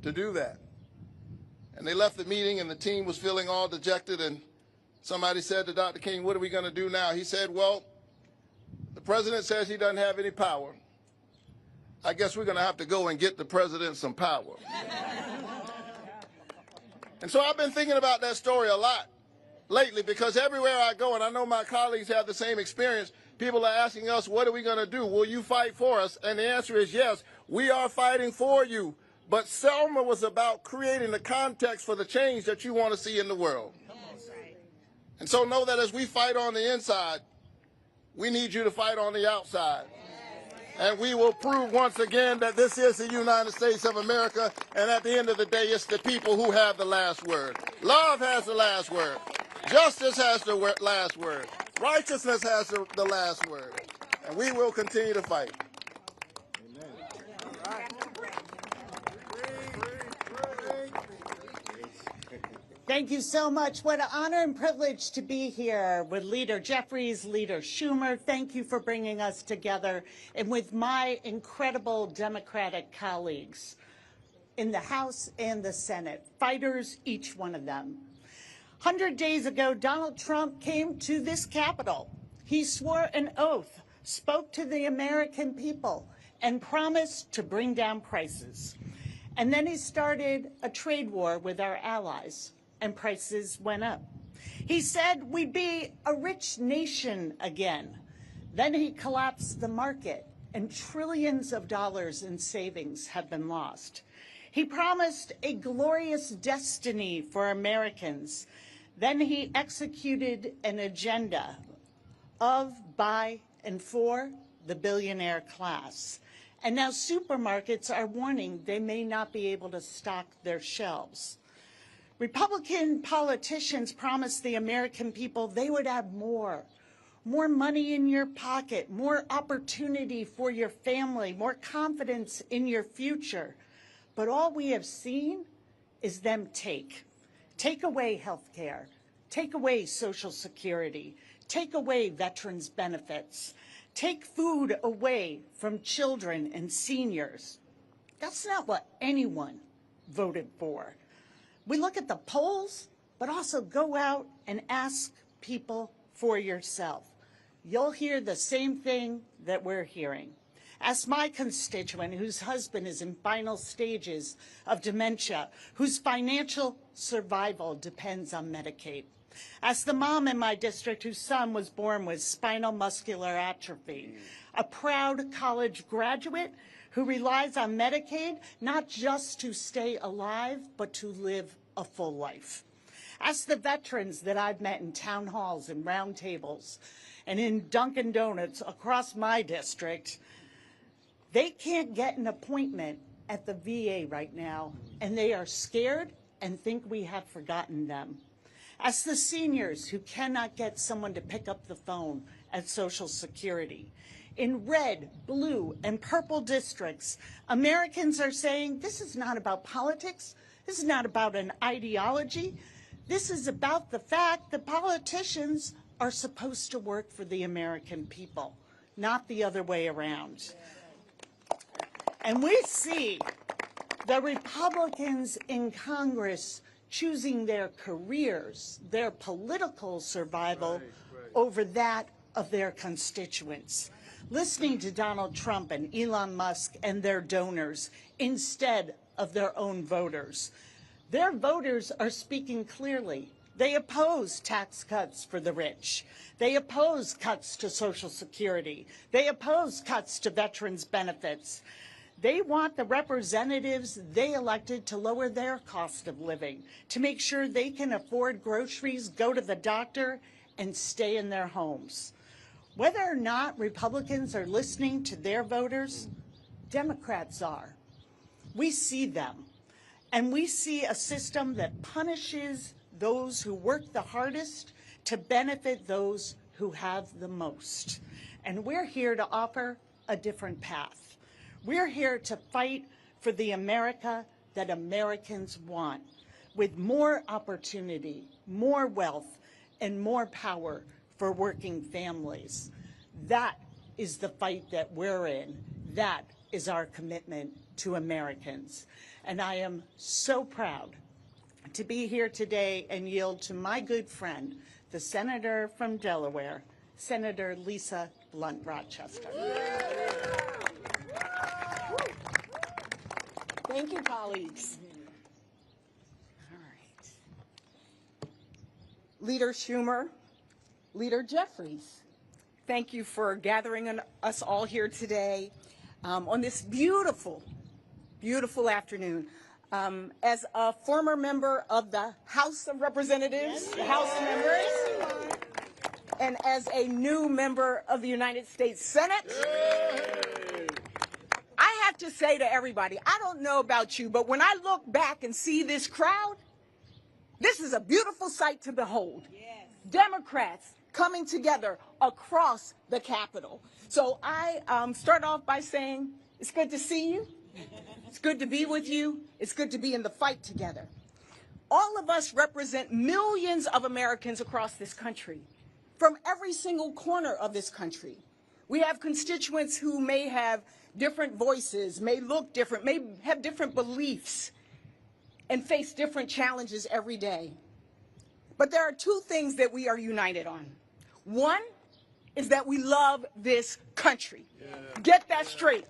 to do that. And they left the meeting, and the team was feeling all dejected, and somebody said to Dr. King, what are we going to do now? He said, well, the president says he doesn't have any power. I guess we're going to have to go and get the president some power. And so I've been thinking about that story a lot lately, because everywhere I go, and I know my colleagues have the same experience, people are asking us, what are we going to do? Will you fight for us? And the answer is yes, we are fighting for you. But Selma was about creating the context for the change that you want to see in the world. And so know that as we fight on the inside, we need you to fight on the outside. And we will prove once again that this is the United States of America, and at the end of the day, it's the people who have the last word. Love has the last word. Justice has the last word. Righteousness has the last word. And we will continue to fight. Thank you so much. What an honor and privilege to be here with Leader Jeffries, Leader Schumer. Thank you for bringing us together, and with my incredible Democratic colleagues in the House and the Senate, fighters, each one of them. 100 days ago, Donald Trump came to this Capitol. He swore an oath, spoke to the American people, and promised to bring down prices. And then he started a trade war with our allies, and prices went up. He said we'd be a rich nation again. Then he collapsed the market, and trillions of dollars in savings have been lost. He promised a glorious destiny for Americans. Then he executed an agenda of, by, and for the billionaire class. And now supermarkets are warning they may not be able to stock their shelves. Republican politicians promised the American people they would have more money in your pocket, more opportunity for your family, more confidence in your future. But all we have seen is them take away health care, take away Social Security, take away veterans' benefits, take food away from children and seniors. That's not what anyone voted for. We look at the polls, but also go out and ask people for yourself. You'll hear the same thing that we're hearing. Ask my constituent whose husband is in final stages of dementia, whose financial survival depends on Medicaid. Ask the mom in my district whose son was born with spinal muscular atrophy, a proud college graduate who relies on Medicaid not just to stay alive, but to live a full life. Ask the veterans that I've met in town halls and round tables and in Dunkin' Donuts across my district. They can't get an appointment at the VA right now, and they are scared and think we have forgotten them. Ask the seniors who cannot get someone to pick up the phone at Social Security. In red, blue, and purple districts, Americans are saying this is not about politics, this is not about an ideology, this is about the fact that politicians are supposed to work for the American people, not the other way around. And we see the Republicans in Congress choosing their careers, their political survival, over that of their constituents, listening to Donald Trump and Elon Musk and their donors instead of their own voters. Their voters are speaking clearly. They oppose tax cuts for the rich. They oppose cuts to Social Security. They oppose cuts to veterans' benefits. They want the representatives they elected to lower their cost of living, to make sure they can afford groceries, go to the doctor, and stay in their homes. Whether or not Republicans are listening to their voters, Democrats are. We see them, and we see a system that punishes those who work the hardest to benefit those who have the most. And we're here to offer a different path. We're here to fight for the America that Americans want, with more opportunity, more wealth, and more power for working families. That is the fight that we're in. That is our commitment to Americans. And I am so proud to be here today and yield to my good friend, the Senator from Delaware, Senator Lisa Blunt Rochester. Thank you, colleagues. All right. Leader Schumer, Leader Jeffries, thank you for gathering us all here today on this beautiful, beautiful afternoon. As a former member of the House of Representatives, the House members, and as a new member of the United States Senate, I have to say to everybody, I don't know about you, but when I look back and see this crowd, this is a beautiful sight to behold. Yes. Democrats coming together across the Capitol. So I start off by saying, it's good to see you. It's good to be with you. It's good to be in the fight together. All of us represent millions of Americans across this country, from every single corner of this country. We have constituents who may have different voices, may look different, may have different beliefs, and face different challenges every day. But there are two things that we are united on. One is that we love this country. Yeah. Get that straight.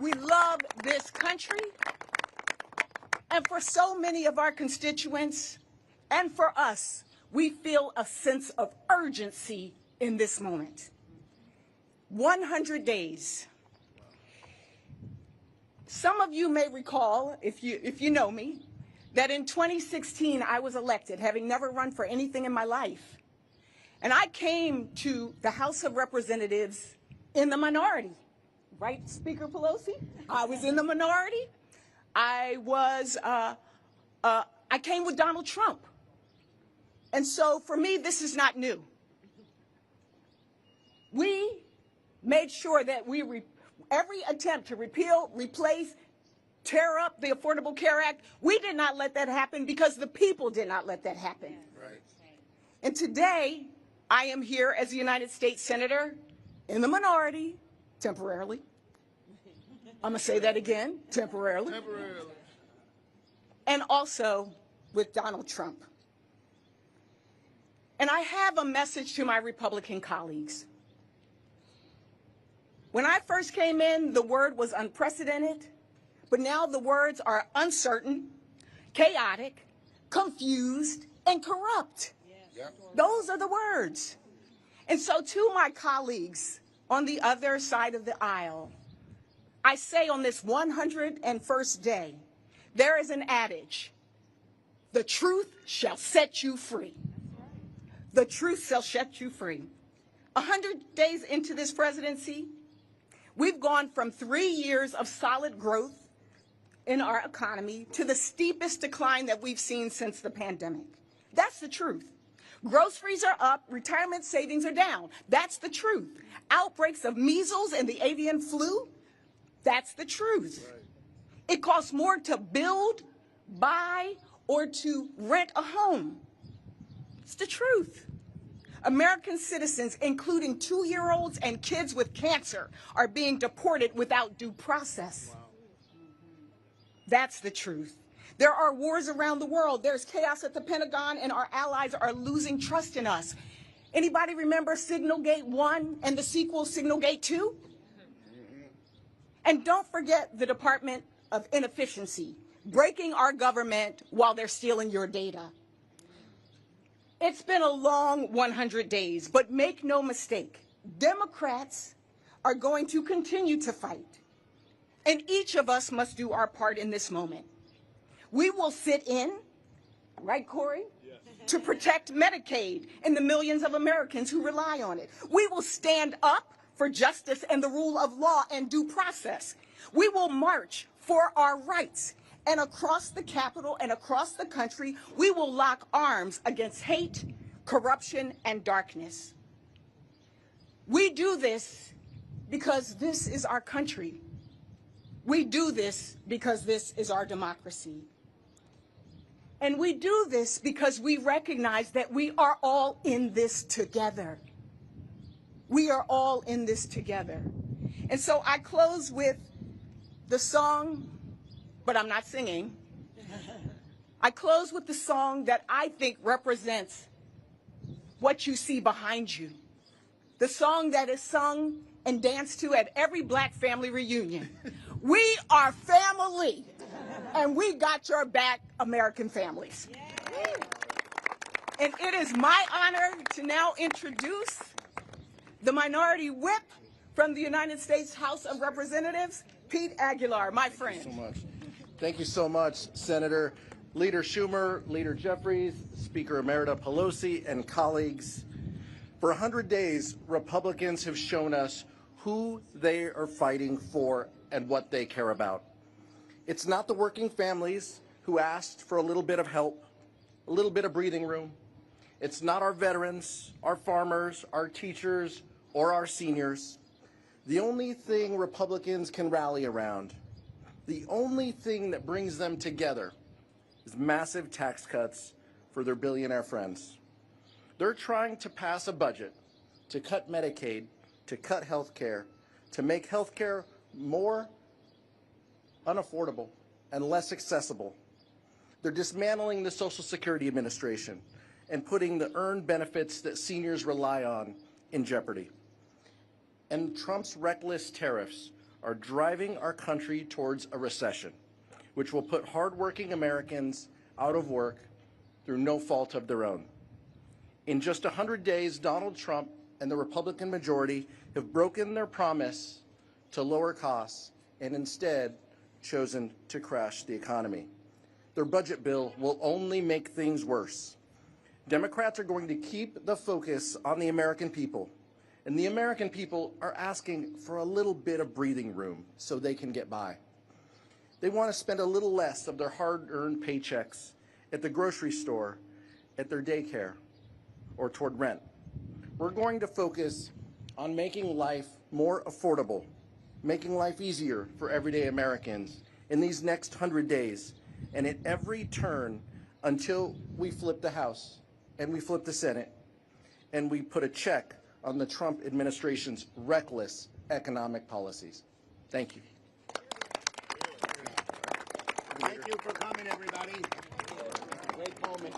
We love this country. And for so many of our constituents, and for us, we feel a sense of urgency in this moment. 100 days. Some of you may recall, if you know me, that in 2016 I was elected, having never run for anything in my life. And I came to the House of Representatives in the minority. Right, Speaker Pelosi? I was in the minority. I came with Donald Trump. And so for me, this is not new. We made sure that every attempt to repeal, replace, tear up the Affordable Care Act, we did not let that happen because the people did not let that happen. Right. And today, I am here as a United States Senator in the minority, temporarily. I'm going to say that again, temporarily. Temporarily. And also with Donald Trump. And I have a message to my Republican colleagues. When I first came in, the word was unprecedented, but now the words are uncertain, chaotic, confused, and corrupt. Yep. Those are the words. And so to my colleagues on the other side of the aisle, I say on this 101st day, there is an adage, the truth shall set you free. The truth shall set you free. 100 days into this presidency, we've gone from 3 years of solid growth in our economy to the steepest decline that we've seen since the pandemic. That's the truth. Groceries are up, retirement savings are down. That's the truth. Outbreaks of measles and the avian flu, that's the truth. Right. It costs more to build, buy, or to rent a home. It's the truth. American citizens, including 2-year-olds and kids with cancer, are being deported without due process. Wow. That's the truth. There are wars around the world. There's chaos at the Pentagon, and our allies are losing trust in us. Anybody remember Signalgate 1 and the sequel Signalgate 2? And don't forget the Department of Inefficiency, breaking our government while they're stealing your data. It's been a long 100 days, but make no mistake, Democrats are going to continue to fight. And each of us must do our part in this moment. We will sit in, right, Corey? Yes. To protect Medicaid and the millions of Americans who rely on it. We will stand up for justice and the rule of law and due process. We will march for our rights. And across the Capitol and across the country, we will lock arms against hate, corruption, and darkness. We do this because this is our country. We do this because this is our democracy. And we do this because we recognize that we are all in this together. We are all in this together. And so I close with the song, but I'm not singing. I close with the song that I think represents what you see behind you. The song that is sung and danced to at every black family reunion. We are family, and we got your back, American families. And it is my honor to now introduce the Minority Whip from the United States House of Representatives, Pete Aguilar, my friend. Thank you so much. Thank you so much, Senator. Leader Schumer, Leader Jeffries, Speaker Emerita Pelosi, and colleagues. For 100 days, Republicans have shown us who they are fighting for and what they care about. It's not the working families who asked for a little bit of help, a little bit of breathing room. It's not our veterans, our farmers, our teachers, or our seniors. The only thing Republicans can rally around, the only thing that brings them together, is massive tax cuts for their billionaire friends. They're trying to pass a budget to cut Medicaid, to cut health care, to make health care more unaffordable and less accessible. They're dismantling the Social Security Administration and putting the earned benefits that seniors rely on in jeopardy. And Trump's reckless tariffs are driving our country towards a recession, which will put hardworking Americans out of work through no fault of their own. In just 100 days, Donald Trump and the Republican majority have broken their promise to lower costs and instead chosen to crash the economy. Their budget bill will only make things worse. Democrats are going to keep the focus on the American people, and the American people are asking for a little bit of breathing room so they can get by. They want to spend a little less of their hard-earned paychecks at the grocery store, at their daycare, or toward rent. We're going to focus on making life more affordable, making life easier for everyday Americans in these next 100 days, and at every turn until we flip the House and we flip the Senate and we put a check on the Trump administration's reckless economic policies. Thank you. Thank you for coming, everybody. Great moment.